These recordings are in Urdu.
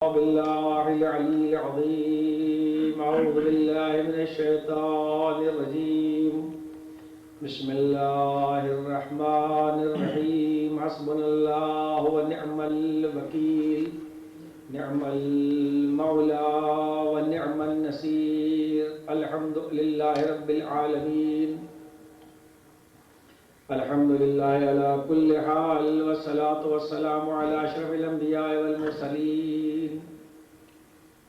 بالله العلي العظيم. أعوذ بالله من الشيطان الرجيم. بسم الله الرحمن الرحيم. حسبنا الله ونعم الوكيل. نعم المولى ونعم النصير. الحمد لله رب العالمين. الحمد لله على كل حال، والصلاة والسلام على أشرف الأنبياء والمرسلين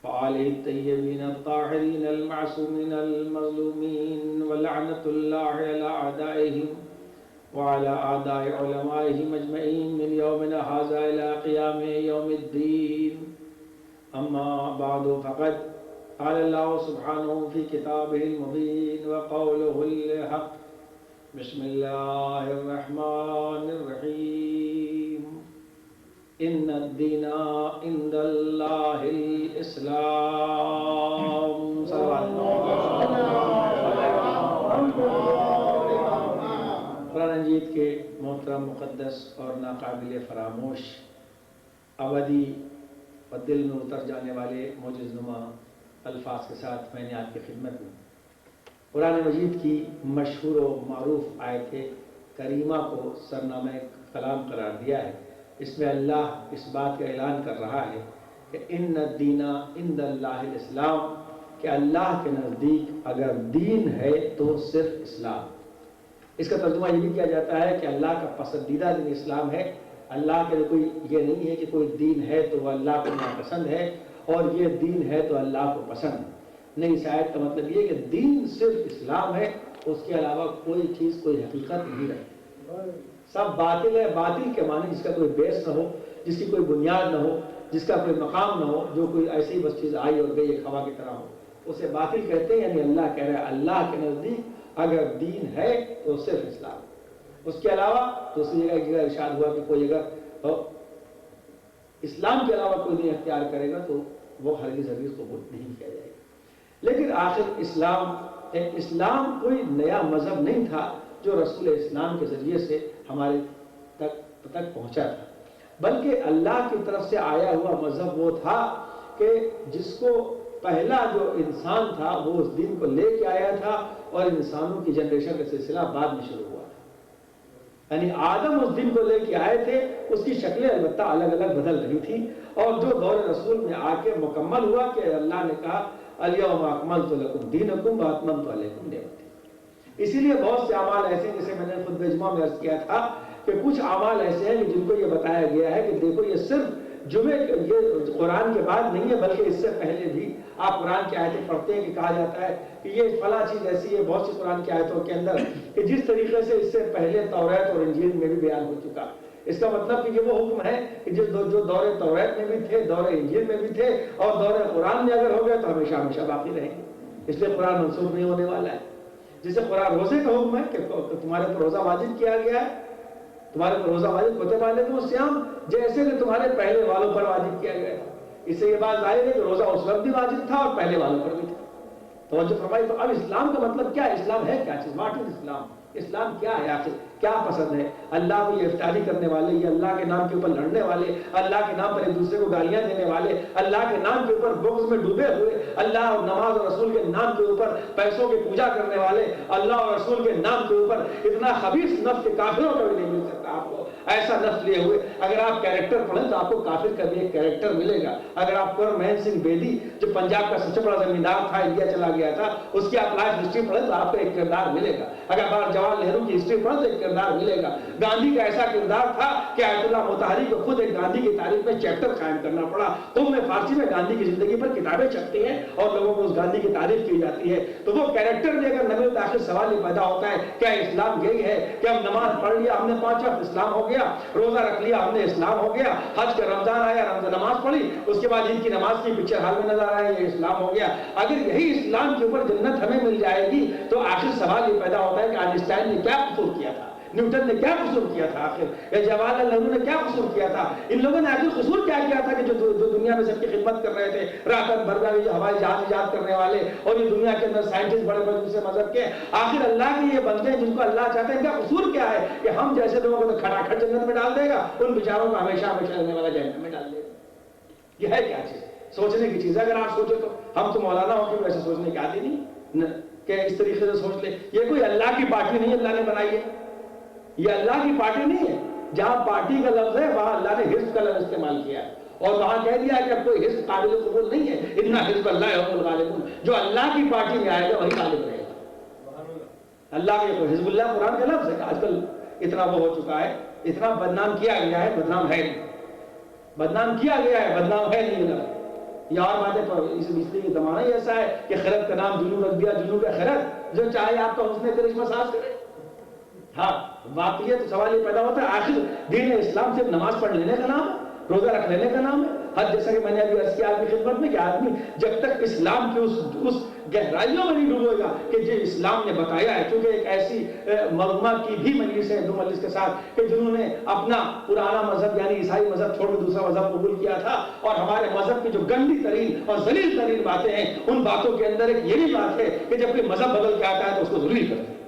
وآله الطيبين الطاهرين المعصومين المظلومين، ولعنة الله على أعدائهم وعلى أعداء علمائهم أجمعين من يومنا هذا إلى قيام يوم الدين. أما بعد، فقد قال الله سبحانه في كتابه المبين وقوله الحق. بسم الله الرحمن الرحيم. إن الدين عند الله الإسلام. قرآن مجید کے محترم، مقدس اور ناقابل فراموش، ابدی اور دل میں اتر جانے والے معجز نما الفاظ کے ساتھ میں نے آپ کی خدمت میں قرآن مجید کی مشہور و معروف آیت کریمہ کو سرنامہ کلام قرار دیا ہے. اس میں اللہ اس بات کا اعلان کر رہا ہے کہ ان الدین عند اللہ الاسلام، کہ اللہ کے نزدیک اگر دین ہے تو صرف اسلام. اس کا ترجمہ یہ بھی کیا جاتا ہے کہ اللہ کا پسندیدہ دین اسلام ہے. اللہ کے لیے کوئی یہ نہیں ہے کہ کوئی دین ہے تو وہ اللہ کو ناپسند ہے اور یہ دین ہے تو اللہ کو پسند ہے. نہیں، اس آیت کا مطلب یہ کہ دین صرف اسلام ہے، اس کے علاوہ کوئی چیز، کوئی حقیقت نہیں رہتی. سب باطل ہے. باطل کے معنی جس کا کوئی بیس نہ ہو، جس کی کوئی بنیاد نہ ہو، جس کا کوئی مقام نہ ہو، جو کوئی ایسی بس چیز آئی اور گئی ایک ہوا کی طرح ہو، اسے باطل کہتے ہیں. یعنی اللہ کہہ رہا ہے اللہ کے نزدیک اگر دین ہے تو صرف اسلام. اس کے علاوہ دوسری جگہ ارشاد ہوا کہ کوئی اگر اسلام کے علاوہ کوئی دین اختیار کرے گا تو وہ ہرگز قبول نہیں کیا جائے گا. لیکن آخر اسلام کوئی نیا مذہب نہیں تھا جو رسول اسلام کے ذریعے سے ہمارے تک پہنچا تھا، بلکہ اللہ کی طرف سے آیا ہوا مذہب وہ تھا کہ جس کو پہلا جو انسان تھا وہ اس دین کو لے کے آیا تھا اور انسانوں کی جنریشن کا سلسلہ بعد میں شروع ہوا تھا. یعنی آدم اس دین کو لے کے آئے تھے، اس کی شکلیں البتہ الگ الگ بدل رہی تھی، اور جو دور رسول میں آ کے مکمل ہوا کہ اللہ نے کہا الیوم اکملت لکم دینکم واتممت علیکم نعمتی. اسی لیے بہت سے اعمال ایسے ہیں، جیسے میں نے خطبہ جمعہ میں عرض کیا تھا کہ کچھ اعمال ایسے ہیں کہ جن کو یہ بتایا گیا ہے کہ دیکھو یہ صرف جمعے یہ قرآن کے بعد نہیں ہے، بلکہ اس سے پہلے بھی آپ قرآن کی آیتیں پڑھتے ہیں کہ کہا جاتا ہے کہ یہ فلاں چیز ایسی ہے بہت سی قرآن کی آیتوں کے اندر کہ جس طریقے سے اس سے پہلے توریت اور انجیل میں بھی بیان ہو چکا. اس کا مطلب کہ یہ وہ حکم ہے کہ جو دور توریت میں بھی تھے، دور انجیل میں بھی تھے، اور دور قرآن میں اگر ہو گئے تو ہمیشہ ہمیشہ باقی رہیں گے. اس لیے قرآن منسوخ نہیں ہونے والا ہے. جیسے قرآن روزے کا حکم ہے کہ تمہارے پر روزہ واجب کیا گیا ہے، تمہارے پر روزہ واجب کتب علیکم الصیام، جیسے کہ تمہارے پہلے والوں پر واجب کیا گیا ہے. اس سے یہ بات ظاہر ہے کہ روزہ اس وقت بھی واجب تھا اور پہلے والوں پر بھی تھا. توجہ فرمائی. تو اب اسلام کا مطلب کیا ہے؟ اسلام ہے کیا چیز؟ واٹ از اسلام؟ اسلام کیا ہے آخر؟ کیا پسند ہے؟ اللہ کو یہ افطاری کرنے والے، یہ اللہ کے نام کے اوپر لڑنے والے، اللہ کے نام پر ایک دوسرے کو گالیاں دینے والے، اللہ کے نام کے اوپر بغض میں ڈوبے ہوئے، اللہ اور نماز اور رسول کے نام کے اوپر پیسوں کی پوجا کرنے والے، اللہ اور رسول کے نام کے اوپر اتنا خبیث نفس کے کافروں کا بھی نہیں مل سکتا آپ کو. ایسا نفس لیے ہوئے اگر آپ کیریکٹر پڑھیں تو آپ کو کافر کا بھی ایک کیریکٹر ملے گا. اگر آپ کرن مہن سنگھ بیدی جو پنجاب کا سب سے بڑا زمیندار تھا، انڈیا چلا گیا تھا، اس کی آپ لائف ہسٹری پڑھیں تو آپ کو ایک کردار ملے گا. اگر جواہر نہرو کی ہسٹری پڑھیں تو ایک کردار ملے گا. گاندھی کا ایسا کردار تھا کہ آیت اللہ مطہری کو خود ایک گاندھی کی تاریخ میں چیپٹر قائم کرنا پڑا. تم میں فارسی میں گاندھی کی زندگی پر کتابیں چھپتی ہیں اور لوگوں کو اس گاندھی کی تعریف کی جاتی ہے. تو وہ کیریکٹر بھی اگر نبی داخل سوال یہ پیدا ہوتا ہے کیا اسلام یہی ہے کہ ہم نماز پڑھ لیا ہم نے 5 وقت اسلام ہو گیا، روزہ رکھ لیا ہم نے اسلام ہو گیا، حج کا رمضان آیا رمضان نماز پڑھی، اس کے بعد عید کی نماز کی پکچر حال میں نظر آیا، یہ اسلام ہو گیا. اگر یہی اسلام کے اوپر جنت ہمیں مل جائے گی تو آخر سوال یہ پیدا ہوتا ہے کہ آئنسٹائن نے کیا قصور کیا تھا، نیوٹن نے کیا قصور کیا تھا، آخر یا جواہر لال نہرو نے کیا قصور کیا تھا؟ ان لوگوں نے آخر قصور کیا کیا تھا کہ جو دنیا میں سب کی خدمت کر رہے تھے، راکٹ برگاوی جو ہوائی جہاز ایجاد کرنے والے اور یہ دنیا کے اندر سائنٹسٹ بڑے بڑے دوسرے مذہب کے، آخر اللہ کے یہ بندے ہیں جن کو اللہ چاہتے ہیں، ان کا قصور کیا ہے کہ ہم جیسے لوگوں کو تو کھٹا کھٹ جنت میں ڈال دے گا، ان بیچاروں کو ہمیشہ ہمیشہ رہنے والا جہنم میں ڈال دے گا. یہ ہے کیا چیز؟ سوچنے کی چیز ہے اگر آپ سوچے تو. ہم تو مولانا ہو کے ویسے سوچنے کے عادی نہیں کہ اس طریقے سے سوچ لے. یہ کوئی اللہ کی پارٹی نہیں اللہ نے بنائی ہے, یہ اللہ کی پارٹی نہیں ہے. جہاں پارٹی کا لفظ ہے وہاں اللہ نے حزب کا لفظ استعمال کیا ہے, اور وہاں کہہ دیا کہ اب کوئی حزب قابل قبول نہیں ہے. اتنا حزب اللہ هم الغالبون, جو اللہ کی پارٹی میں آئے گا وہی غالب رہے گا. اللہ کے حزب اللہ قرآن کا لفظ ہے. آج کل اتنا وہ ہو چکا ہے, اتنا بدنام کیا گیا ہے, بدنام ہے نہیں, بدنام کیا گیا ہے, بدنام ہے نہیں لفظ. یہ اور باتیں تو اس لیے کہ زمانہ ہی ایسا ہے کہ خرد کا نام جنوب رکھ دیا, جنوب ہے خرد, جو چاہے آپ کا حسن کرشمہ ساز کرے. ہاں بات یہ تو سوال یہ پیدا ہوتا ہے آخر دین اسلام صرف نماز پڑھ لینے کا نام ہے, روزہ رکھ لینے کا نام ہے. حد جیسا کہ میں نے ابھی عرض کیا آپ کی خدمت میں کہ آدمی جب تک اسلام کی اس گہرائیوں میں نہیں ڈوبے گا کہ جو اسلام نے بتایا ہے, کیونکہ ایک ایسی مرغمہ کی بھی مجلس ہے دو مجلس کے ساتھ کہ جنہوں نے اپنا پرانا مذہب یعنی عیسائی مذہب چھوڑ کے دوسرا مذہب قبول کیا تھا, اور ہمارے مذہب کی جو گندی ترین اور ذلیل ترین باتیں ہیں ان باتوں کے اندر ایک یہ بھی بات ہے کہ جب کوئی مذہب بدل کے آتا ہے تو اس کو ذلیل کرتے ہیں.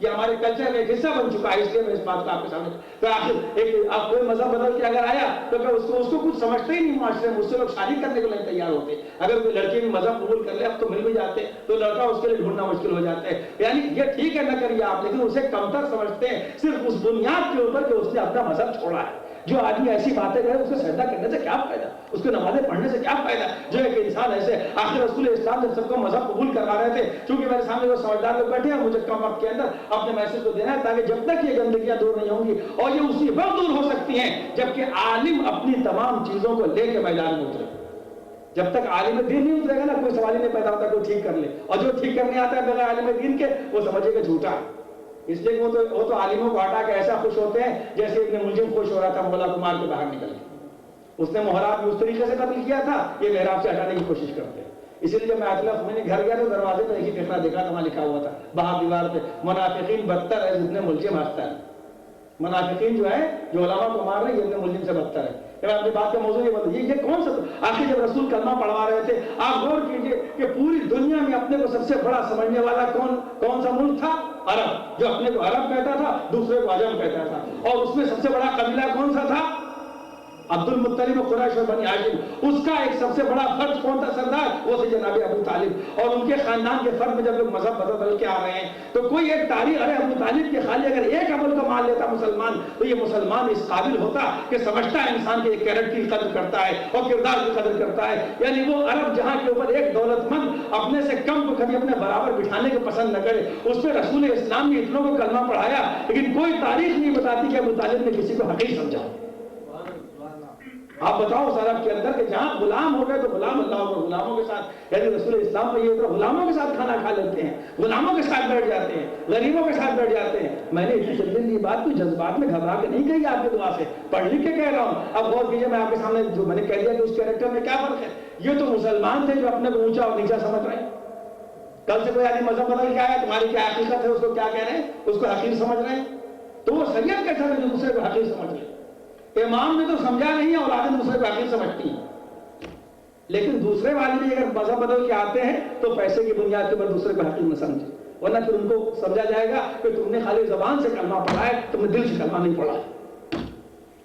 یہ ہمارے کلچر کا ایک حصہ بن چکا ہے, اس لیے میں اس بات کو آپ کے سامنے. تو آخر ایک اب کوئی مذہب بدل کے اگر آیا تو کہ اس کو کچھ سمجھتے ہی نہیں معاشرے میں, اس سے لوگ شادی کرنے کے لیے تیار ہوتے. اگر کوئی لڑکی بھی مذہب قبول کر لے اب تو مل بھی جاتے, تو لڑکا اس کے لیے ڈھونڈنا مشکل ہو جاتا ہے. یعنی یہ ٹھیک ہے نہ کریے آپ, لیکن اسے کمتر سمجھتے ہیں صرف اس بنیاد کے اوپر کہ اس نے اپنا مذہب چھوڑا ہے. جو آدمی ایسی باتیں کرے اس کو سجدہ کرنے سے کیا فائدہ, اس کو نمازیں پڑھنے سے کیا فائدہ. جو ایک انسان ایسے آخر رسول اسلام جب سب کو مذہب قبول کروا رہے تھے, چونکہ میرے سامنے جو سمجھدار لوگ بیٹھے ہیں مجھے کم وقت کے اندر اپنے میسج کو دینا ہے تاکہ جب تک یہ گندگیاں دور نہیں ہوں گی, اور یہ اسی وقت دور ہو سکتی ہیں جبکہ عالم اپنی تمام چیزوں کو لے کے میدان میں اترے. جب تک عالم دین نہیں اترے گا نا کوئی سوال ہی نہیں پیدا ہوتا کوئی ٹھیک کر لے, اور جو ٹھیک کرنے آتا ہے بغیر عالم دین کے وہ سمجھے گا جھوٹا. اس لیے وہ تو عالموں کو ہٹا کے ایسا خوش ہوتے ہیں جیسے ابن ملجم خوش ہو رہا تھا مولا کو مار کے باہر نکل کے. اس نے محراب اس طریقے سے قتل کیا تھا, یہ محراب سے ہٹانے کی کوشش کرتے ہیں. اسی لیے جب میں آیت اللہ خمینی گھر گیا تو دروازے پہ ایک ہی فقرہ دیکھا تھا, وہاں لکھا ہوا تھا باہر دیوار پہ, منافقین بدتر ہے جتنے ملجم ہنستا ہے. منافقین جو ہے جو علماء کو مار رہے ہیں یہ ملزم سے بدتر ہے. اپنی بات کا موضوع یہ بتا, یہ کون سا آخر جب رسول کلمہ پڑھوا رہے تھے آپ غور کیجئے کہ پوری دنیا میں اپنے کو سب سے بڑا سمجھنے والا کون سا ملک تھا؟ عرب. جو اپنے کو عرب کہتا تھا دوسرے کو عجم کہتا تھا, اور اس میں سب سے بڑا قبیلہ کون سا تھا؟ عبد المطلب و قریش اور بنی ہاشم. اس کا ایک سب سے بڑا فرد کون تھا سردار؟ وہ تھے جناب ابو طالب. اور ان کے خاندان کے فرد میں جب لوگ مذہب بدل کے آ رہے ہیں تو کوئی ایک تاریخ ارے ابو طالب کے خالی اگر ایک عمل کو مان لیتا مسلمان تو یہ مسلمان اس قابل ہوتا کہ سمجھتا ہے انسان کے ایک کیریکٹر کی قدر کرتا ہے اور کردار کی قدر کرتا ہے. یعنی وہ عرب جہاں کے اوپر ایک دولت مند اپنے سے کم کو کبھی اپنے برابر بٹھانے کو پسند نہ کرے, اس پہ رسول اسلام نے اتنوں کو کلمہ پڑھایا لیکن کوئی تاریخ نہیں بتاتی کہ ابو طالب نے کسی کو حقیر سمجھا. آپ بتاؤ اس عرب کے اندر کہ جہاں غلام ہو گئے تو غلام اللہ ہوگا غلاموں کے ساتھ, یعنی رسول اسلام میں یہ طرح غلاموں کے ساتھ کھانا کھا لیتے ہیں, غلاموں کے ساتھ بیٹھ جاتے ہیں, غریبوں کے ساتھ بیٹھ جاتے ہیں. میں نے اتنی جلدی بات کوئی جذبات میں گھبرا کے نہیں کہی, آپ کی دعا سے پڑھ لکھ کے کہہ رہا ہوں. اب غور کیجیے, میں آپ کے سامنے جو میں نے کہہ دیا کہ اس کیریکٹر میں کیا فرق ہے. یہ تو مسلمان تھے جو اپنے کو اونچا اور نیچا سمجھ رہے ہیں. کل سے کوئی آدمی مذہب بدل کے آیا, تمہاری کیا حقیقت ہے اس کو کیا کہہ رہے ہیں, اس کو حقیر سمجھ رہے ہیں. تو وہ سید کیسا ہے جو دوسرے کو حقیر سمجھ رہے. امام نے تو سمجھا نہیں ہے, اولاد دوسرے کو حقیر سمجھتی ہے. لیکن دوسرے والے بھی اگر مذہب بدل کے آتے ہیں تو پیسے کی بنیاد کے اوپر دوسرے کو حقیر نہ سمجھے, ورنہ پھر ان کو سمجھا جائے گا کہ تم نے خالی زبان سے کلمہ پڑھا ہے, تم نے دل سے کلمہ نہیں پڑھا ہے.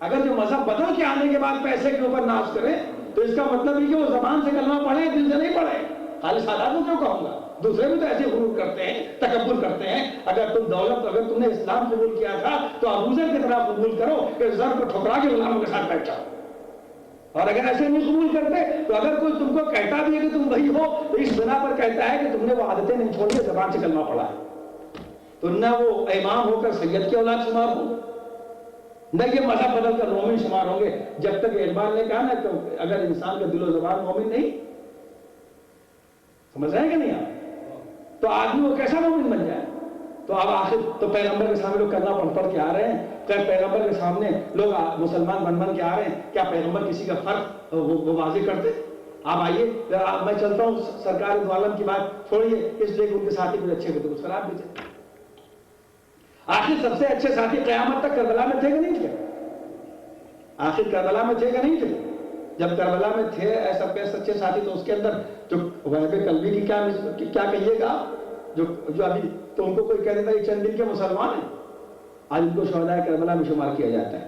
اگر جو مذہب بدل کے آنے کے بعد پیسے کے اوپر ناز کرے تو اس کا مطلب یہ کہ وہ زبان سے کلمہ پڑھے دل سے نہیں پڑھے. خالی سادات کو کیوں کہوں گا, دوسرے بھی تو ایسے غرور کرتے ہیں, تکبر کرتے ہیں. اگر تم دولت, اگر تم نے اسلام قبول کیا تھا تو ابوذر کی طرح قبول کرو کہ زر کو ٹھکرا کے غلاموں کے ساتھ بیٹھ جاؤ. اور اگر ایسے نہیں قبول کرتے تو اگر کوئی تم کو کہتا بھی ہے کہ تم وہی ہو تو اس بنا پر کہتا ہے کہ تم نے وہ عادتیں نہیں چھوڑی, زبان سے کلمہ پڑھا ہے. تو نہ وہ امام ہو کر سید کی اولاد شمار ہو, نہ یہ مذہب بدل کر مومن شمار ہوں گے. جب تک اقبال نے کہا نا کہ اگر انسان کا دل و زبان مومن نہیں, سمجھ رہے ہیں کہ نہیں آپ, تو آدمی وہ کیسا مومن بن جائے. تو اب آخر تو پیغمبر کے سامنے لوگ کرنا پڑھ کے آ رہے ہیں, کیا پیغمبر کے سامنے لوگ مسلمان بن کے آ رہے ہیں, کیا پیغمبر کسی کا فرق وہ واضح کرتے. آپ آئیے, میں چلتا ہوں, سرکار دو عالم کی بات چھوڑیے اس لیے کہ ان کے ساتھی کچھ اچھے ہوتے کچھ خراب بھی تھے. آخر سب سے اچھے ساتھی قیامت تک کربلا میں تھے کہ نہیں تھے؟ آخر کربلا میں تھے کہ نہیں تھے؟ جب کربلا میں تھے ایسا سچے ساتھی تو اس کے اندر جو وہب قلبی کی کیا کہیے گا, جو ابھی تو ان کو کوئی کہہ دیتا ہے یہ چند دن کے مسلمان ہیں, آج ان کو شہدائے کربلا میں شمار کیا جاتا ہے.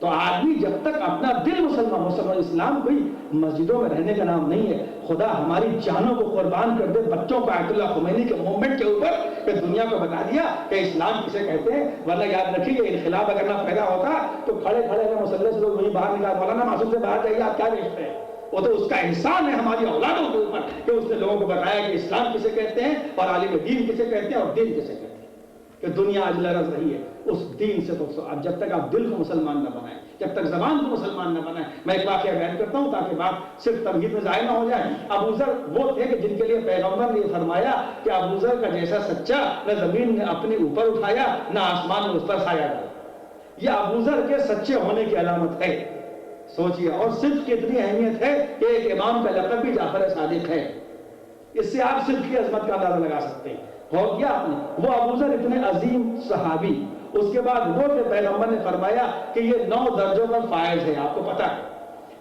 تو آدمی جب تک اپنا دل مسلمان اسلام کوئی مسجدوں میں رہنے کا نام نہیں ہے. خدا ہماری جانوں کو قربان کر دے بچوں کو آیت اللہ خمینی کے موومنٹ کے اوپر کہ دنیا کو بتا دیا کہ اسلام کسے کہتے ہیں. ورنہ یاد رکھیے کہ انقلاب اگر نہ پیدا ہوتا تو کھڑے کھڑے اگر مسلح سے لوگ وہیں باہر نکال مولانا معصوم سے باہر جائیے آپ کیا بیچتے ہیں. وہ تو اس کا احسان ہے ہماری اولادوں کے اوپر کہ اس نے لوگوں کو بتایا کہ اسلام کسے کہتے ہیں اور عالم دین کسے کہتے ہیں اور دین کسے کہتے ہیں. کہ دنیا آج لرز رہی ہے اس دین سے. تو اب جب تک آپ دل کو مسلمان نہ بنائیں, جب تک زبان کو مسلمان نہ بنائیں. میں ایک واقعہ بیان کرتا ہوں تاکہ بات صرف تمہید میں ظاہر نہ ہو جائے. ابو ذر وہ تھے کہ جن کے لیے پیغمبر نے یہ فرمایا کہ ابو ذر کا جیسا سچا نہ زمین نے اپنے اوپر اٹھایا نہ آسمان نے اس پر سایہ ڈالا. یہ ابو ذر کے سچے ہونے کی علامت ہے. سوچئے, اور صدق کی اتنی اہمیت ہے کہ ایک امام کا لقب بھی جعفر صادق ہے. اس سے آپ صدق کی عظمت کا اندازہ لگا سکتے ہیں. ہو گیا آپ نے. وہ ابو ذر اتنے عظیم صحابی, اس کے بعد وہ کہ پیغمبر نے فرمایا کہ یہ 9 درجوں پر فائز ہے. آپ کو پتا ہے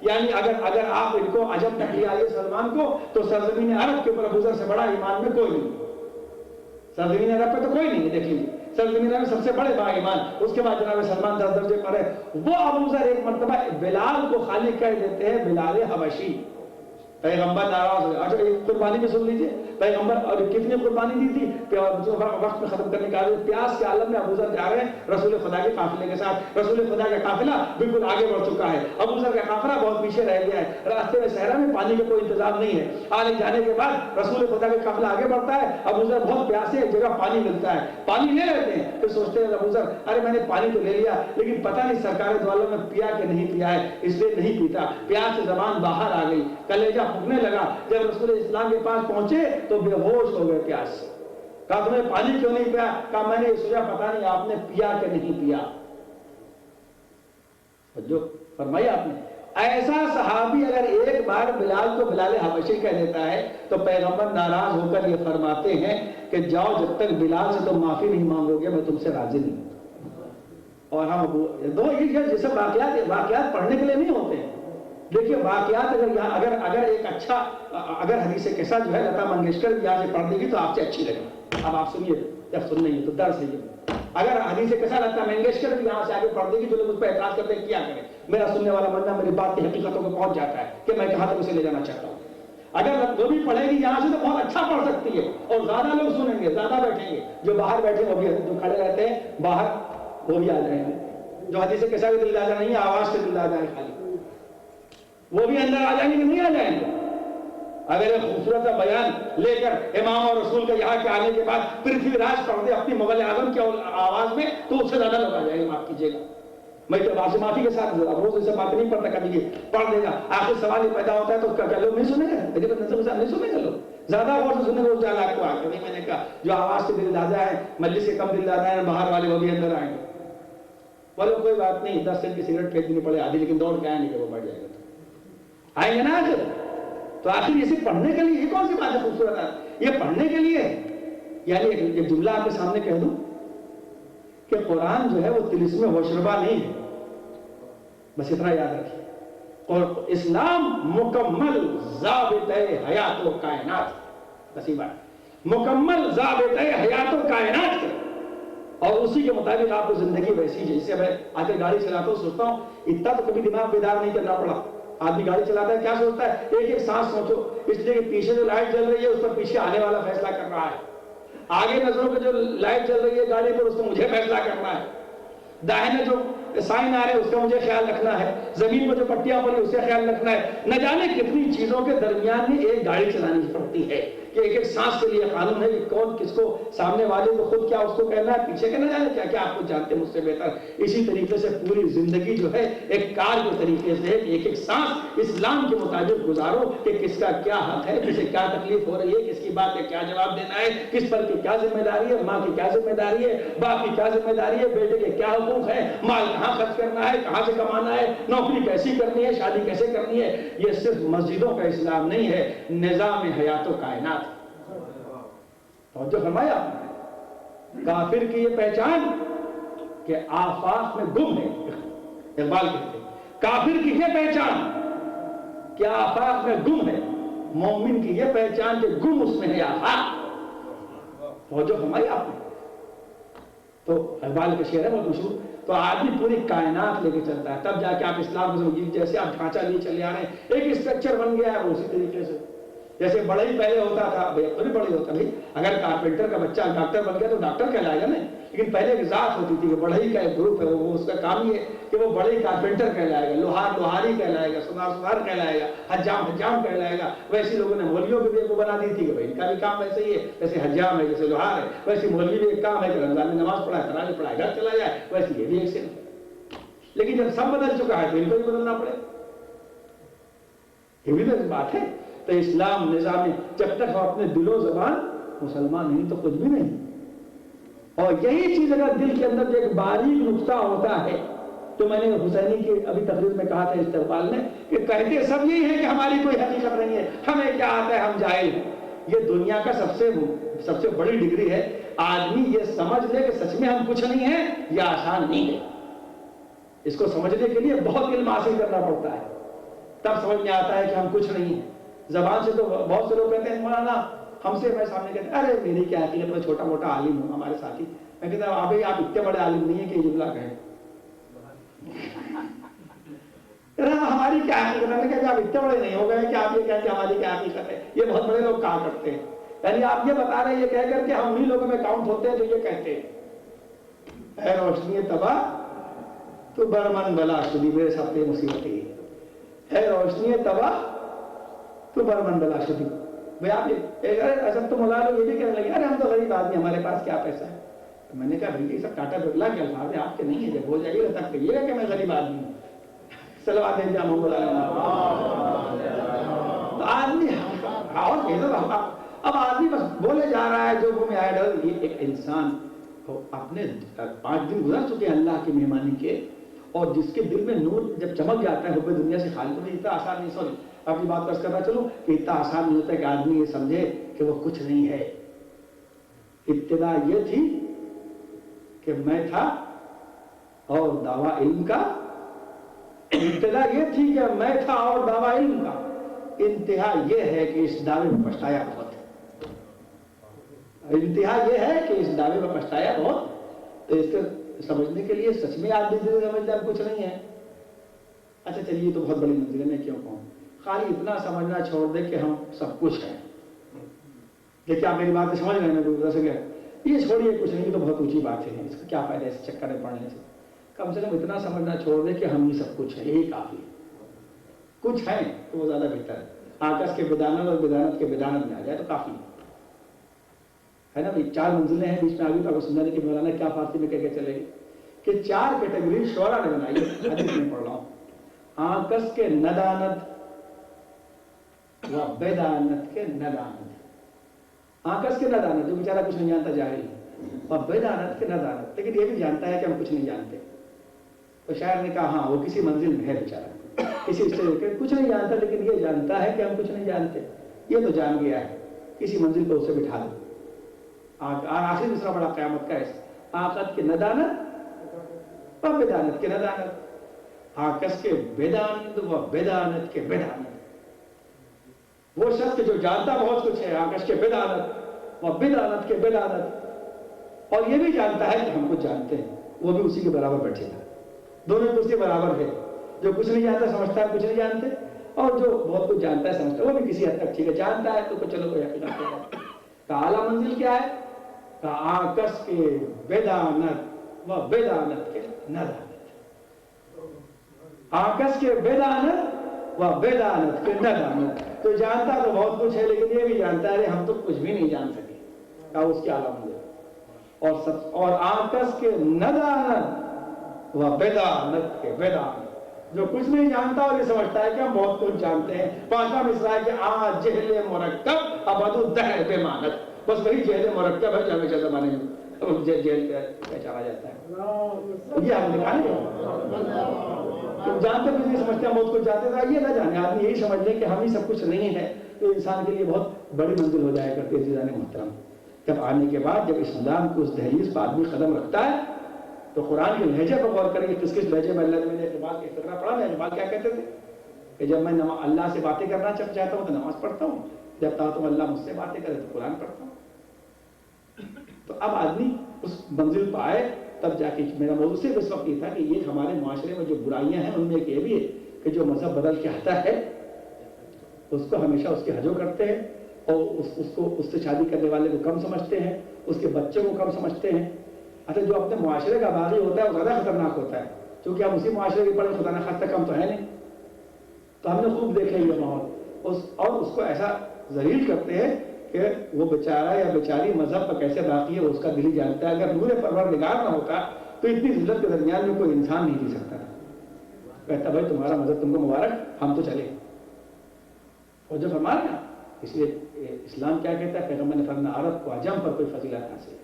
یعنی اگر آپ ان کو عجب تک لے آئیے سلمان کو تو سرزمین عرب کے اوپر ابو ذر سے بڑا ایمان میں کوئی نہیں. سرزمین عرب پہ تو کوئی نہیں. دیکھ لیجیے سرزمین عرب سب سے بڑے با ایمان. اس کے بعد جناب سلمان 10 درجے پر ہے. وہ ابو ذر ایک مرتبہ بلال کو خالی کہہ دیتے ہیں بلال حبشی. پیغمبر ناراض ہوئے. اچھا ایک قربانی بھی سن لیجئے. پیغمبر اور کتنی قربانی دی تھی وقت میں ختم کرنے کا. پیاس کے عالم میں ابو ذر جا رہے ہیں رسول خدا کے قافلے کے ساتھ. رسول خدا کا قافلہ بالکل آگے بڑھ چکا ہے. ابو ذر کا قافلہ بہت پیچھے رہ گیا ہے. راستے میں صحرا میں پانی کا کوئی انتظام نہیں ہے. آگے جانے کے بعد رسول خدا کا قافلہ آگے بڑھتا ہے. ابو ذر بہت پیاسے, ایک جگہ پانی ملتا ہے, پانی لے لیتے ہیں. پھر سوچتے ہیں ابو ذر ارے میں نے پانی تو لے لیا لیکن پتہ نہیں سرکار دو عالم میں پیا کہ نہیں پیا ہے, اس لیے نہیں پیتا. پیاس سے زبان باہر آ گئی, کلیجہ پھکنے لگا. جب رسول اسلام کے پاس پہنچے تو بے ہوش ہو گئے پیاس سے. کہا تمہیں پانی کیوں نہیں پیا؟ کہا میں نے یہ سوچا پتہ نہیں آپ نے پیا کہ نہیں پیا. جو فرمایا آپ نے, ایسا صحابی اگر ایک بار بلال کو بلال حبشی کہہ دیتا ہے تو پیغمبر ناراض ہو کر یہ فرماتے ہیں کہ جاؤ جب تک بلال سے تم معافی نہیں مانگو گے میں تم سے راضی نہیں. اور ہم دو یہ سب واقعات پڑھنے کے لیے نہیں ہوتے ہیں. دیکھیے واقعات اگر ایک اچھا اگر حدیث قصہ جو ہے لتا منگیشکر بھی یہاں سے پڑھ دے گی تو آپ سے اچھی لگے. اب آپ سنیے, جب سن نہیں ہے تو درس ہے. اگر حدیث قصہ لتا منگیشکر بھی یہاں سے آگے پڑھ دے گی تو لوگ اس پہ اعتراض کرتے ہیں کیا کریں. میرا سننے والا بندہ میری بات کی حقیقتوں کو پہنچ جاتا ہے کہ میں کہاں تک اسے لے جانا چاہتا ہوں. اگر وہ بھی پڑھے گی یہاں سے تو بہت اچھا پڑھ سکتی ہے اور زیادہ لوگ سنیں گے, زیادہ بیٹھیں گے. جو باہر بیٹھے وہ بھی, جو کھڑے رہتے ہیں باہر وہ بھی آ جائیں گے. جو حدیث قصہ بھی دل دادا نہیں ہے, آواز سے دل دادا ہے خالی, وہ بھی اندر آ جائیں گے کہ نہیں آ جائیں گے. اگر ایک خوبصورت بیان لے کر امام اور رسول کے یہاں کے آنے کے بعد پرتھوی راج پڑھ دے اپنی مغل اعظم کی آواز میں تو اس سے زیادہ لوگ آ جائیں گے. معاف کیجیے گا, میں تو آپ سے معافی کے ساتھ اب روز اسے بات نہیں پڑھتا کبھی پڑھ دے گا. آخر سوال یہ پیدا ہوتا ہے تو کیا لوگ نہیں سنیں گے؟ میری نظر کے ساتھ نہیں سنیں گے لوگ, زیادہ غور سے سنیں گے. اس جانا کو آ کر میں نے کہا جو آواز سے دل دادا ہے, مجلس سے کم دل دادا ہے, باہر والے وہ بھی اندر آئیں گے. بولے کوئی بات نہیں, 10 سینٹ کی سگریٹ پھینک دینی پڑے آدھی, لیکن دوڑ کے آئے نہیں کہ وہ بڑھ جائے گا. آئیں گے نا آخر. تو آخر اسے پڑھنے کے لیے یہ کون سی بات ہے خوبصورت ہے, یہ پڑھنے کے لیے. یعنی ایک جملہ آپ کے سامنے کہہ دوں کہ قرآن جو ہے وہ طلسم ہوشربا نہیں ہے, بس اتنا یاد رکھیے. اور اسلام مکمل ضابطۂ حیات و کائنات, بس یہ بات, مکمل ضابطۂ حیات و کائنات ہے. اور اسی کے مطابق آپ کو زندگی ویسی ہے. جسے میں آ کے گاڑی چلاتا ہوں سوچتا ہوں اتنا تو کبھی دماغ بیدار نہیں کرنا پڑا. آدمی گاڑی چلاتا ہے کیا سوچتا ہے, ایک ایک سانس سوچو, اس لیے کہ پیچھے جو لائٹ جل رہی ہے اس پر پیچھے آنے والا فیصلہ کر رہا ہے. آگے نظروں پہ جو لائٹ جل رہی ہے گاڑی پر اس کو مجھے فیصلہ کرنا ہے. داہنے جو سائن آ رہے ہیں اس کا مجھے خیال رکھنا ہے. زمین پر جو پٹیاں پڑی اس کا خیال رکھنا ہے. نہ جانے کتنی چیزوں کے درمیان میں ایک گاڑی چلانی پڑتی ہے کہ ایک ایک سانس کے لیے قانون ہے کہ کون کس کو, سامنے والے کو خود کیا اس کو کہنا ہے, پیچھے کے نہ جانے کیا کیا آپ کو جانتے مجھ سے بہتر. اسی طریقے سے پوری زندگی جو ہے ایک کار کے طریقے سے ایک ایک سانس اسلام کے مطابق گزارو کہ کس کا کیا حق ہے, کسے کیا تکلیف ہو رہی ہے, کس کی بات کا کیا جواب دینا ہے, کس پر کی کیا ذمہ داری ہے, ماں کی کیا ذمہ داری ہے, باپ کی کیا ذمہ داری ہے, بیٹے کے کیا حقوق ہے, مال کہاں خرچ کرنا ہے, کہاں سے کمانا ہے, نوکری کیسی کرنی ہے, شادی کیسے کرنی ہے. یہ صرف مسجدوں کا اسلام نہیں ہے, نظام حیات و کائنات. توجہ فرمایا آپ نے. کافر کی یہ پہچان کہ آفاق میں گم ہے. اقبال کہتے ہیں کافر کی یہ پہچان کہ آفاق میں گم ہے, مومن کی یہ پہچان کہ گم اس میں ہے آفاق. توجہ فرمایا آپ نے. تو اقبال کا شعر ہے بہت مشہور. تو آدمی پوری کائنات لے کے چلتا ہے, تب جا کے آپ اسلام کو سمجھیے. جیسے آپ ڈھانچہ لیے چلے آ رہے ہیں, ایک اسٹرکچر بن گیا ہے, اسی طریقے سے جیسے بڑھئی پہلے ہوتا تھا, اب بھی بڑھئی ہوتا. بھائی اگر کارپینٹر کا بچہ ڈاکٹر بن گیا تو ڈاکٹر کہلائے گا نا, لیکن پہلے ایک ذات ہوتی تھی کہ بڑھئی کا ایک گروپ ہے, وہ اس کا کام یہ ہے کہ وہ بڑھئی کارپینٹر کہلائے گا, لوہار لوہاری کہلائے گا, سنار سنار کہلائے گا, حجام حجام کہلائے گا. ویسے لوگوں نے مولویوں کی بھی ایک بنا دی تھی کہ بھائی ان کا بھی کام ویسے ہی ہے, جیسے حجام ہے جیسے لوہار ہے, ویسے مولوی بھی ایک کام ہے کہ رمضان میں نماز پڑھائے, تراویح پڑھائے, گھر چلا جائے, ویسے یہ بھی ایک سے. لیکن جب سب بدل چکا ہے تو ان کو بھی بدلنا پڑے, یہ بھی تو بات ہے. تو اسلام نظام جب تک ہم اپنے دل و زبان مسلمان نہیں تو کچھ بھی نہیں. اور یہی چیز اگر دل کے اندر ایک باریک نقطہ ہوتا ہے, تو میں نے حسینی کی ابھی تقریر میں کہا تھا استقبال میں کہ کہتے سب یہی ہے کہ ہماری کوئی حقیقت نہیں ہے, ہمیں کیا آتا ہے, ہم جاہل ہیں. یہ دنیا کا سب سے بڑی ڈگری ہے. آدمی یہ سمجھ لے کہ سچ میں ہم کچھ نہیں ہیں, یہ آسان نہیں ہے. اس کو سمجھنے کے لیے بہت علم حاصل کرنا پڑتا ہے, تب سمجھ میں آتا ہے کہ ہم کچھ نہیں ہیں. زبان سے تو بہت سے لوگ کہتے ہیں مولانا ہم سے, میں سامنے کہتے ہیں ارے میری کیا حقیقت, میں چھوٹا موٹا عالم ہوں, ہمارے ساتھی. میں کہتا ہوں ابھی آپ اتنے بڑے عالم نہیں ہیں کہ یہ جملہ کہیں. ہماری کیا حقیقت ہے, کہ آپ اتنے بڑے نہیں ہو گئے کہ آپ یہ کہیں کہ ہماری کیا حقیقت ہے. یہ بہت بڑے لوگ کہا کرتے ہیں, یعنی آپ یہ بتا رہے ہیں یہ کہہ کر کہ ہم انہیں لوگوں میں کاؤنٹ ہوتے ہیں جو یہ کہتے ہیں اے روشنی تباہ تو برمن بلا شدی. میرے ساتھ یہ مصیبت ہے روشنی تباہ تو برمن بلا شدی. بھائی آپ ایسا تو مولانا یہ بھی کہنے لگے ارے ہم تو غریب آدمی, ہمارے پاس کیا پیسہ ہے. میں نے کہا بھائی یہ سب ٹاٹا برلا کے الفاظ ہے, آپ کے نہیں ہے. جب ہو جائیے گا تب کہیے گا کہ میں غریب آدمی ہوں. صلوات ہے جامع مولانا. تو آدمی اب آدمی بس بولے جا رہا ہے جو وہ میں آیا. یہ ایک انسان اپنے 5 دن گزر چکے ہیں اللہ کی مہمانی کے, اور جس کے دل میں نور جب چمک جاتا ہے حب دنیا سے خالی, تو اتنا آسان نہیں. سوری اپنی بات پر کرنا چلو کہ اتنا آسان نہیں ہوتا کہ آدمی یہ سمجھے کہ وہ کچھ نہیں ہے. ابتدا یہ تھی کہ میں تھا اور دعویٰ علم کا, ابتدا یہ تھی کہ میں تھا اور دعویٰ علم کا, انتہا یہ ہے کہ اس دعوے میں پچھتایا بہت. انتہا یہ ہے کہ اس دعوے میں پچھتایا بہت. تو اس کو سمجھنے کے لیے سچ میں آدمی دل سمجھتا ہے کچھ نہیں ہے. اچھا چلیے تو بہت بڑی منزل ہے, میں کیوں کہوں, خالی اتنا سمجھنا چھوڑ دے کہ ہم سب کچھ ہیں. دیکھیے آپ میری بات سمجھ رہے ہیں, یہ چھوڑیے کچھ نہیں تو بہت اونچی بات ہے, اس کا کیا فائدہ اس چکر میں پڑھنے سے. کم سے کم اتنا سمجھنا چھوڑ دے کہ ہم ہی سب کچھ ہیں, یہی کافی ہے. کچھ ہے تو وہ زیادہ بہتر ہے. آکش کے بدانت اور بدانت کے بدانت میں آ جائے تو کافی ہے نا بھائی. 4 منزلیں ہیں, بیچ میں آگے تو سمجھانے کی مولانا کیا فارسی میں کہہ کے چلے گی کہ 4 کیٹیگری شعرا نے بنائی ہے. حدیث میں پڑھ رہا ہوں, آکش کے ندانت و بیدانت کے ندانت. آکش کے ندانت جو بیچارہ کچھ نہیں جانتا جاہل ہے, اور بیدانت کے ندانت لیکن یہ بھی جانتا ہے کہ ہم کچھ نہیں جانتے. تو شاعر نے کہا ہاں وہ کسی منزل میں ہے بیچارہ, کسی اسٹیج پہ کچھ نہیں جانتا لیکن یہ جانتا ہے کہ ہم کچھ نہیں جانتے. یہ تو جان گیا ہے, کسی منزل پہ اسے بٹھا دو. آخری دوسرا بڑا قیامت کا ہے, آکش کے ندانت و بیدانت کے ندانت. آکش کے بیدانت و بیدانت کے بیدانت. وہ شخص جو جانتا بہت کچھ ہے, آکش کے بیدانت و بیدانت کے بیدانت, اور یہ بھی جانتا ہے کہ ہم کچھ جانتے ہیں, وہ بھی اسی کے برابر بیٹھے گا. دونوں اسی برابر ہے. جو کچھ نہیں جانتا سمجھتا ہے کچھ نہیں جانتے, اور جو بہت کچھ جانتا ہے سمجھتا ہے وہ بھی کسی حد تک ٹھیک ہے, جانتا ہے تو چلو کوئی حقیقت ہے. تو اعلیٰ منزل کیا ہے, آکش کے بیدانت و بیدانت کے ندانت. آکش کے بیدانت و بیدانت کے ندانت. تو جانتا تو بہت کچھ ہے لیکن یہ بھی جانتا ہے ہم تو کچھ بھی نہیں جان سکے, کہا اس کے اعلیٰ منزل. اور آکش کے ندانت و بیدانت کے بیدانت, جو کچھ نہیں جانتا اور یہ سمجھتا ہے کہ ہم بہت کچھ جانتے ہیں. 5واں مصرع ہے کہ جہل مرکب ابد الدہر بمانت. بس وہی جہل مرکب ہے جو ہمیشہ زمانے میں جیل کا چلا جاتا ہے. یہ ہم دکھانے جانتے کچھ نہیں سمجھتے ہیں, بہت کچھ جانتے ہیں. یہ نہ جانے, آدمی یہی سمجھ لے کہ ہم ہی سب کچھ نہیں ہے, تو انسان کے لیے بہت بڑی منزل ہو جائے کرتی ہے. عزیزان محترم, جب آنے کے بعد جب اسلام کی اس دہلیز پر آدمی قدم رکھتا ہے تو قرآن کے لہجے پر غور کریں کس کس لہجے میں اللہ نے اقبال کا فقرہ پڑھا. میں اقبال کیا کہتے تھے کہ جب میں اللہ سے باتیں کرنا چاہتا ہوں تو نماز پڑھتا ہوں, جب چاہتا ہوں اللہ مجھ سے باتیں کرے تو قرآن پڑھتا ہوں. تو اب آدمی اس منزل پہ آئے تب جا کے. میرا موضوع صرف اس وقت یہ تھا کہ یہ ہمارے معاشرے میں جو برائیاں ہیں ان میں ایک یہ بھی ہے کہ جو مذہب بدل کے آتا ہے اس کو ہمیشہ اس کے حجو کرتے ہیں اور اس سے شادی کرنے والے کو کم سمجھتے ہیں, اس کے بچوں کو کم سمجھتے ہیں. اچھا جو اپنے معاشرے کا باغی ہوتا ہے وہ زیادہ خطرناک ہوتا ہے, کیونکہ ہم اسی معاشرے کے پڑے خدا نخواستہ کم تو ہے نہیں. تو ہم نے خوب دیکھا یہ ماحول اور اس کو ایسا ذلیل کرتے ہیں کہ وہ بیچارہ یا بیچاری مذہب پر کیسے باقی ہے وہ اس کا دل ہی جانتا ہے. اگر نور پروردگار نہ ہوتا تو اتنی ذلت کے درمیان میں کوئی انسان نہیں جی سکتا. کہتا بھائی تمہارا مذہب تم کو مبارک, ہم تو چلے. اور جو فرما رہے ہیں اس لیے اسلام کیا کہتا ہے, پیغمبر نے فرمایا عرب کو عجم پر کوئی فضیلت حاصل ہے,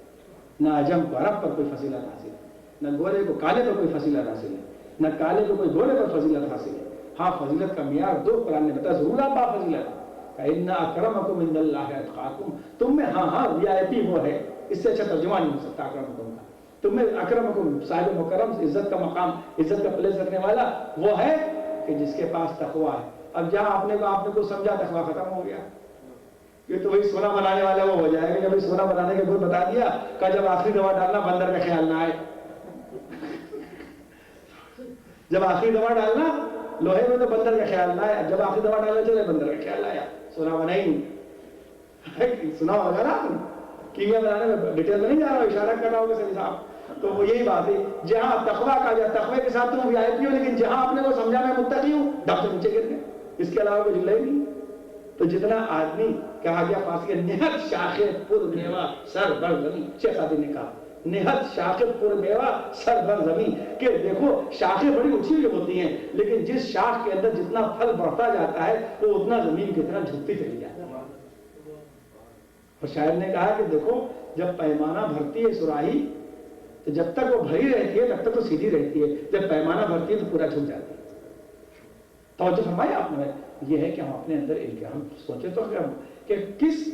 نہ عجم کو عرب پر کوئی فضیلت حاصل ہے, نہ گورے کو کالے پر کوئی فضیلت حاصل ہے, نہ کالے کو کوئی گورے پر فضیلت حاصل ہے. ہاں فضیلت کا معیار دو قرآن نے بتایا, ضرور آپ با فضیلت ان اکرمکم عند اللہ اتقاکم, تم میں ہاں وی آئی پی وہ ہے, اس سے اچھا ترجمہ نہیں ہو سکتا اکرمکم کا. تم میں اکرمکم صاحب مکرم, عزت کا مقام, عزت کا پلیس رکھنے والا وہ ہے کہ جس کے پاس تقویٰ ہے. اب جہاں آپ نے کو سمجھا تقویٰ ختم ہو گیا. یہ تو وہی سونا بنانے والا وہ ہو جائے گا. جب سونا بنانے کے گل بتا دیا کہ جب آخری دوا ڈالنا بندر کا خیال نہ آئے. جب آخری دوا ڈالنا لوہے میں تو بندر کا خیال نہ آیا, جب آخری دوا ڈالنا چلے بندر کا خیال آیا. سونا بنا ہی نہیں. سنا ہوگا نا آپ نے, کیمیا بنانے میں ڈیٹیل میں نہیں جا رہا, اشارہ کر رہا ہوگا سبھی صاحب. تو وہ یہی بات ہے, جہاں تقویٰ کا یا تقوی کے ساتھ تم وی آئی پی ہو, لیکن جہاں آپ نے وہ سمجھا میں متقی ہوں ڈب سے نیچے گر گئے. اس کے علاوہ کوئی جملہ ہی نہیں. تو جتنا آدمی کہا گیا فارسی نہت شاخ پر میوہ سر بر زمین, شیخ سادی نے کہا نہت شاخ پر میوہ سر بر زمین, کہ دیکھو شاخیں بڑی اونچی ہوتی ہیں لیکن جس شاخ کے اندر جتنا پھل بڑھتا جاتا ہے وہ اتنا زمین کی طرح جھکتی چلی جاتی ہے. اور شاعر نے کہا کہ دیکھو جب پیمانہ بھرتی ہے سراہی تو جب تک وہ بھری رہتی ہے تب تک وہ سیدھی رہتی ہے, جب پیمانہ بھرتی ہے تو پورا جھک جاتی ہے. توجہ فرمایا آپ نے. یہ ہے کہ ہم اپنے اندر ہم سوچے تو کہ کس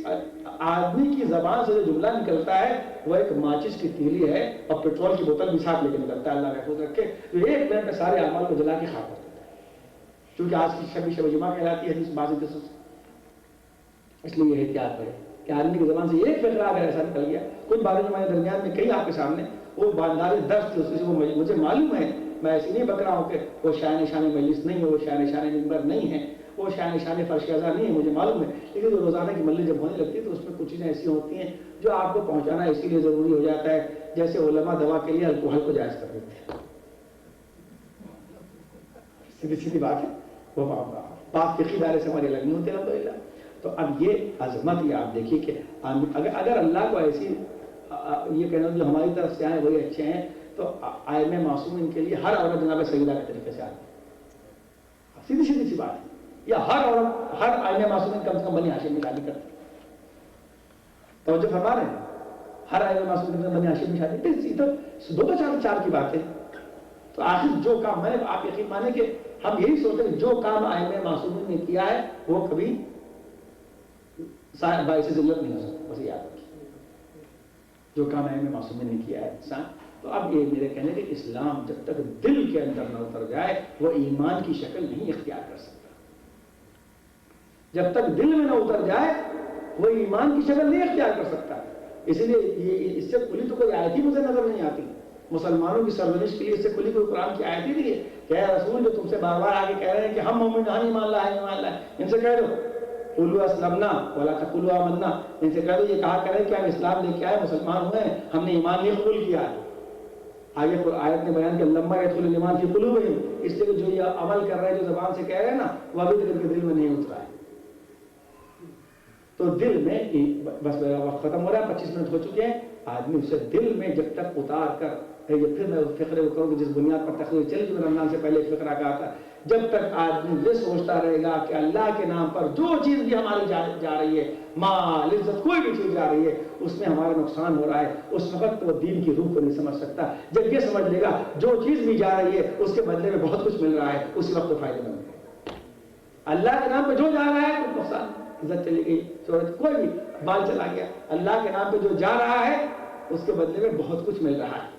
آدمی کی زبان سے جو جملہ نکلتا ہے وہ ایک ماچس کی تیلی ہے اور پیٹرول کی بوتل بھی ساتھ لے کے نکلتا ہے, اللہ محفوظ رکھے, جو ایک منٹ میں سارے اعمال کو جلا کے خاک کر دیتا ہے. کیونکہ آج کی شب جمعہ کہلاتی ہے حدیث بازی جسوس, اس لیے یہ احتیاط کرے کہ آدمی کی زبان سے ایک فقرہ اگر ایسا نکل گیا. کچھ بازی جمعہ درمیان میں کئی آپ کے سامنے وہ بانداری درست تھی, وہ مجھے معلوم ہے, میں ایسے نہیں بک رہا ہوں کہ وہ شاہ نشان مجلس نہیں ہے, وہ شاہ نشان ممبر نہیں ہے, وہ شاہ نشان فرش ازا نہیں ہے, مجھے معلوم ہے. لیکن جو روزانہ کی مجلس جب ہونے لگتی ہے تو اس میں کچھ چیزیں ایسی ہوتی ہیں جو آپ کو پہنچانا اسی لیے ضروری ہو جاتا ہے, جیسے علماء دوا کے لیے الکوہل کو جائز کر دیتے ہیں. سیدھی سیدھی بات ہے, وہ بات فقہی دائرے سے ہماری الگ نہیں ہوتی الحمدللہ. تو اب یہ عظمت یہ آپ دیکھیے کہ اگر اللہ کو ایسی یہ کہنا جو ہماری طرف سے آئے وہی اچھے ہیں تو آئمہ معصومین کے لیے ہر عورت جناب سیدہ کے طریقے سے آتی ہے. سیدھی سیدھی سی بات ہے, یا ہر عورت ہر آئمہ معصومین کم سے کم بنی ہاشم میں شادی کرتی ہے. توجہ فرما رہے ہیں, ہر آئمہ معصومین کم سے کم بنی ہاشم میں شادی, تو دو چار کی بات ہے. تو آخر جو کام میں نے آپ یقین مانے کہ ہم یہی سوچتے ہیں جو کام آئمہ معصومین نے کیا ہے وہ کبھی باعث ذلت نہیں ہو سکتا. بس یاد رکھیے جو کام آئمہ معصومین نے کیا ہے انسان. تو اب یہ میرے کہنے کہ اسلام جب تک دل کے اندر نہ اتر جائے وہ ایمان کی شکل نہیں اختیار کر سکتا. جب تک دل میں نہ اتر جائے وہ ایمان کی شکل نہیں اختیار کر سکتا. اس لیے اس سے کھلی تو کوئی آیت ہی مجھے نظر نہیں آتی. مسلمانوں کی سرزنش کے لیے اس سے کھلی کوئی قرآن کی آیت ہی نہیں ہے کہ اے رسول جو تم سے بار بار آگے کہہ رہے ہیں کہ ہم مومن ہم ایمان لائے ایمان لائے, ان سے کہہ دو قولوا اسلمنا ولا تقولوا آمنا, ان سے کہہ دو یہ کہا کریں کہ ہم اسلام لے کے آئے مسلمان ہوئے ہیں, ہم نے ایمان نہیں قبول کیا ہے. آگے آیت نے بیان کیا لما يدخل الایمان فی قلوبہم, اس لیے جو یہ عمل کر رہے ہیں جو زبان سے کہہ رہے ہیں نا وہ ابھی تک ان کے دل میں نہیں اترا ہے. تو دل میں بس وقت ختم ہو رہا ہے, 25 منٹ ہو چکے ہیں. آدمی اسے دل میں جب تک اتار کر یہ پھر میں فقرے کو کروں کہ جس بنیاد پر تقریر چلی جو رمضان سے پہلے فقرہ کہا تھا, جب تک آدمی یہ سوچتا رہے گا کہ اللہ کے نام پر جو چیز بھی ہماری جا رہی ہے, مال عزت کوئی بھی چیز جا رہی ہے, اس میں ہمارا نقصان ہو رہا ہے, اس وقت وہ دین کی روح کو نہیں سمجھ سکتا. جب یہ سمجھ لے گا جو چیز بھی جا رہی ہے اس کے بدلے میں بہت کچھ مل رہا ہے, اسی وقت تو فائدہ مند ہے. اللہ کے نام پہ جو جا رہا ہے تو نقصان, عزت چلی گئی, شہرت کوئی بھی مال چلا گیا, اللہ کے نام پہ جو جا رہا ہے اس کے بدلے میں بہت کچھ مل رہا ہے.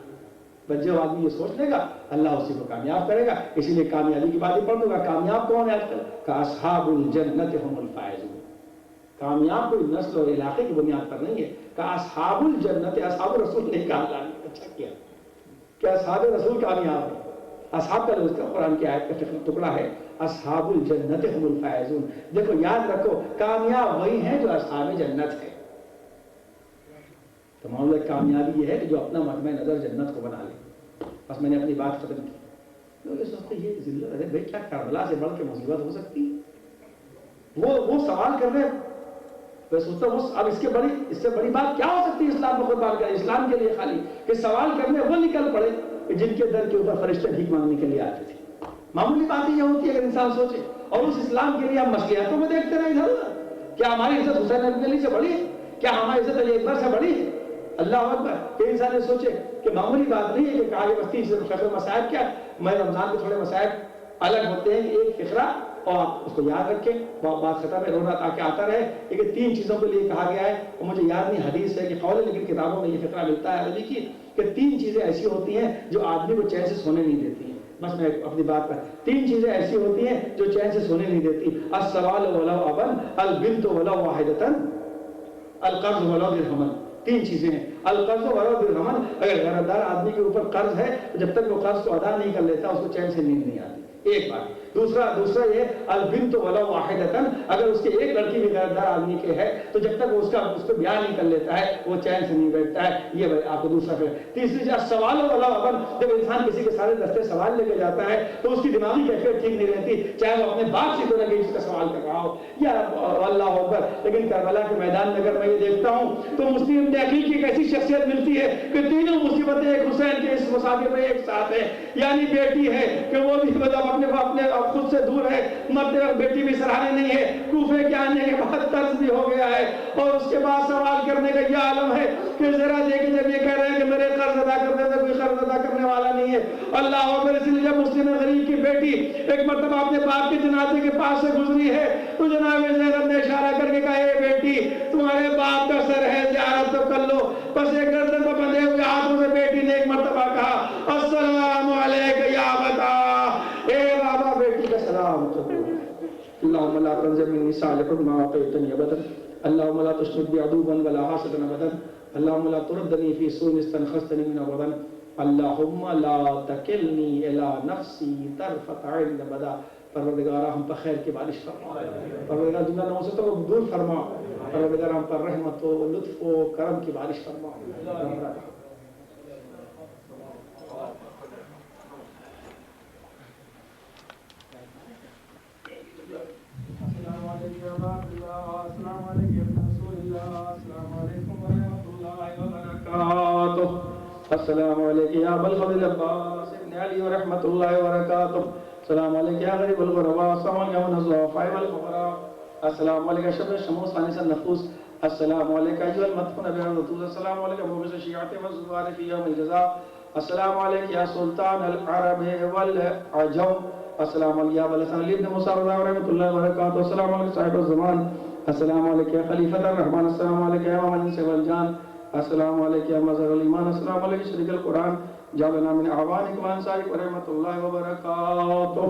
بس جو آدمی یہ سوچ لے گا اللہ اسی کو کامیاب کرے گا. اسی لیے کامیابی کی بات ہی پڑھ دوں گا. کامیاب کون ہے آج کل؟ کہ اصحاب الجنت هم الفائزون, کامیاب کوئی نسل اور علاقے کی بنیاد پر نہیں ہے. کہا اصحاب الجنت، اصحاب رسول نے کہا اللہ نے. اچھا کیا کہ اصحاب رسول کامیاب ہیں. اصحاب کا لفظ قرآن کی آیت کا ٹکڑا ہے، اصحاب الجنت هم الفائزون. دیکھو یاد رکھو کامیاب وہی ہیں جو اصحاب جنت ہے. تو معاملہ کامیابی یہ ہے کہ جو اپنا مجمع نظر جنت کو بنا لے. بس میں نے اپنی بات ختم کی. لوگ یہ سوچتے یہ ذلت ہے بھائی، کیا کربلا سے بڑھ کے مصیبت ہو سکتی ہے؟ وہ سوال کر رہے ہیں. میں سوچتا ہوں اب اس سے بڑی بات کیا ہو سکتی ہے اسلام میں قربان کرے. اسلام کے لیے خالی کہ سوال کرنے وہ نکل پڑے کہ جن کے در کے اوپر فرشتے بھیک مانگنے کے لیے آتے تھے. معمولی بات یہ ہوتی ہے اگر انسان سوچے. اور اس اسلام کے لیے ہم مصلحتوں میں دیکھتے رہے ادھر. کیا ہماری عزت حسین ابن علی سے بڑی ہے؟ کیا ہماری عزت علی اکبر سے بڑی ہے؟ اللہ اکبر. کہ انسان نے سوچے کہ معمولی بات نہیں ہے کہ کہا بستی سے فخر مسائب کیا. میں رمضان کے تھوڑے مسائب الگ ہوتے ہیں کہ ایک فقرہ اور آپ اس کو یاد رکھیں. بات ختم ہے، رونا تاکہ آتا رہے. لیکن 3 چیزوں کے لیے کہا گیا ہے اور مجھے یاد نہیں حدیث ہے کہ قول ہے، لیکن کتابوں میں یہ فقرہ ملتا ہے عربی کی کہ 3 چیزیں ایسی ہوتی ہیں جو آدمی کو چین سے سونے نہیں دیتی ہیں. بس میں اپنی بات پر 3 چیزیں ایسی ہوتی ہیں جو چین سے سونے نہیں دیتی. السوال ولو ابن، البنت ولو واحدۃ، القرض ولو درہما. 3 چیزیں ہیں. القرض ولو درہما، اگر غرضدار آدمی کے اوپر قرض ہے تو جب تک وہ قرض کو ادا نہیں کر لیتا اس کو چین سے نیند نہیں آتی. ایک بات. دوسرا یہ البنت ولو واحدۃ، اگر اس کے ایک لڑکی بھی غرضدار آدمی کے ہے تو جب تک اس کو بیاہ نہیں کر لیتا ہے وہ چین سے نہیں بیٹھتا ہے. یہ آپ کو دوسرا ہے. تیسری چیز السوال ولو ابن، جب انسان کسی کے سارے دستے سوال لے کے جاتا ہے تو اس کی دماغی کیفیت ٹھیک نہیں رہتی، چاہے وہ اپنے باپ سے طرح کے اس کا سوال کر رہا ہو یا اللہ اکبر. لیکن کربلا کے میدان میں اگر میں یہ دیکھتا ہوں تو مسلم تحقیق کی ایک ایسی شخصیت ملتی ہے کہ تینوں مصیبتیں ایک حسین کے اس مسافر میں ایک ساتھ ہیں. یعنی بیٹی ہے کہ وہ بھی اپنے خود سے دور ہے، مرتے وقت بیٹی بھی سراہنے نہیں ہے، کوفے کے آنے کے بعد طرز بھی ہو گیا ہے، اور اس کے بعد سوال کرنے کا یہ عالم ہے کہ ذرا دیکھیں جب یہ کہہ رہے ہیں کہ میرے قرض ادا کرنے سے کوئی قرض ادا کرنے والا نہیں ہے. اللہ اکبر. اس لیے جب مسلم غریب کی بیٹی ایک مرتبہ اپنے باپ کے جنازے کے پاس سے گزری ہے تو جناب زینب نے اشارہ کر کے کہا اے بیٹی تمہارے باپ کا سر ہے، زیارت تو کر لو. بس ایک گردن پر بندھے ہوئے ہاتھوں سے بیٹی نے ایک مرتبہ کہا السلام علیک یا بتا. اے بابا بیٹی کا سلام کرو. اللہم لا تنزل منی صالح ما اعطیتنی ابدا، اللہم لا تشمت بی عدوا ولا حاسدا ابدا، اللہم لا تردنی فی سوء استنخستنی من ابدا، اللہم لا تکلنی الی نفسی طرفت عین ابدا. پروردگارہ ہم پر خیر کی بارش فرما، پروردگار دنیا نوزتوں کو دور فرما، پروردگار ہم پر رحمت و لطف و کرم کی بارش فرما. السلام علیکم رسول اللہ، السلام علیکم ورحمۃ اللہ وبرکاتہ. السلام علیکم یا بلغ العباس ابن علی ورحمۃ اللہ وبرکاتہ. السلام علیکم یا غریب الغرباء، السلام علیکم من الضعفاء والفقراء، السلام علیکم شب الشموس خانس النفوس، السلام علیکم ایها المدفون بالرسول، السلام علیکم مبعوث الشیعة والزوار فی یوم الجزاء، السلام علیکم یا سلطان العرب والعجم، السلام علیکم یا ابوالحسن علی بن موسیٰ رحمۃ اللہ وبرکاتہ. السلام علیکم صاحب الزمان، السلام علیکم یا خلیفۃ الرحمن، السلام علیکم یا امام الانس والجان، السلام علیکم یا مظہر الایمان، السلام علیکم شریک القرآن، جعلنا من اعوانکم وانصارکم ورحمۃ اللہ وبرکاتہ.